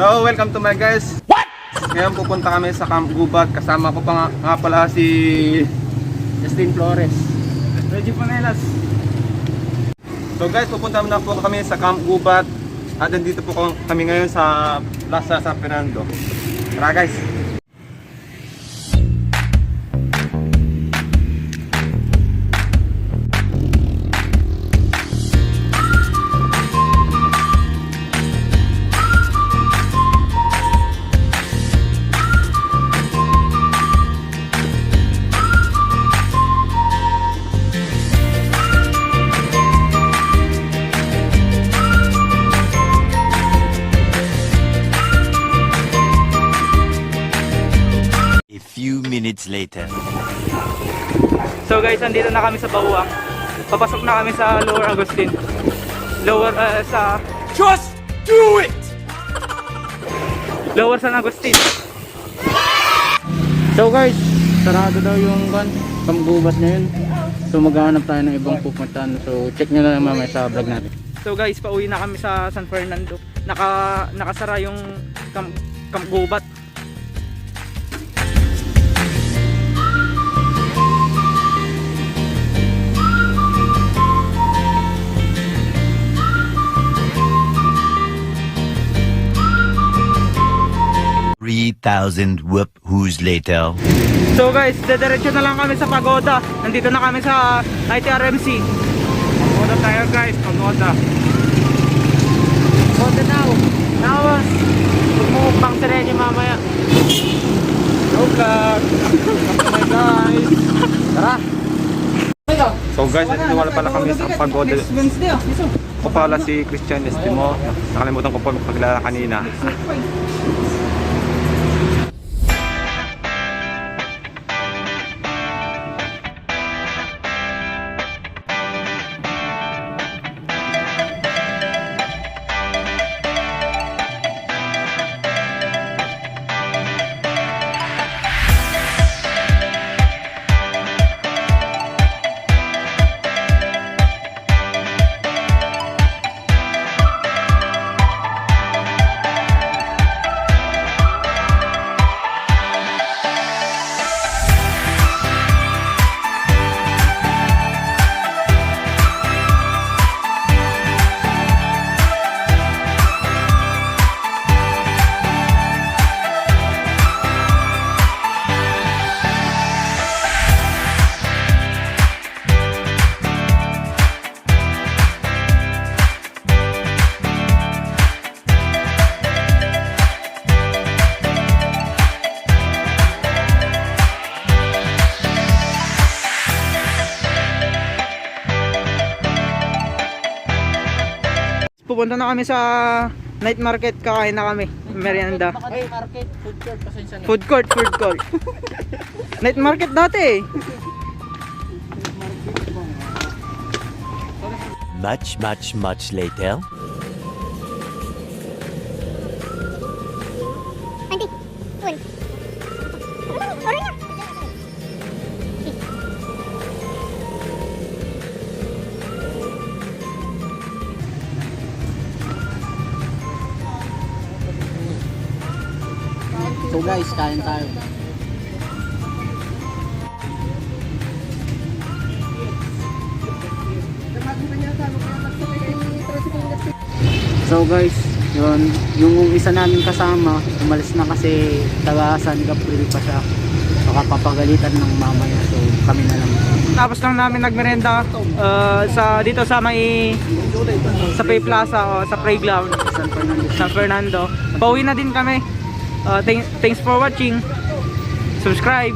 So, welcome to my guys. What? Ngayon pupunta kami sa Camp Gubat. Kasama ko pa nga pala si Justin Flores. Reggie Panelas. So guys, pupunta na po kami sa Camp Gubat. At nandito po kami ngayon sa Plaza San Fernando. Tara guys. Minutes later. So guys, andito na kami sa Bawang. Papasok na kami sa Lower Agustin. Just do it! Lower San Agustin. So guys, sarado daw yung Camp Gubat ngayon. So maghahanap tayo ng ibang pupuntahan. So check nyo na lang mamaya sa vlog natin. So guys, pauwi na kami sa San Fernando. Nakasara yung Camp Gubat. 3,000 whoop-who's later. So guys, dediretso na lang kami sa Pagoda. Nandito na kami sa ITRMC. Pagoda tayo guys, Pagoda. Pagoda now. Nawas. Magmukbang sa renyo mamaya. Go vlog! Hi guys! Tara! So guys, nandito pala kami sa Pagoda. Ako pala si Christian Estimo. Nakalimutan ko pa magpaglala kanina. Pupunta na kami sa night market, kakain na kami, merienda. Market, food court, pasensya na. Food court. Night market dati eh. Much later. Auntie, tuan. Orangnya. So guys, kain tayo. So guys, yung isa namin kasama, umalis na kasi taga San Gabriel pa siya. Baka papagalitan ng mamaya, so kami na lang. Tapos lang namin nagmerenda dito sa Pay Plaza o sa playground San Fernando. Pauwi na din kami. Thanks for watching. Subscribe.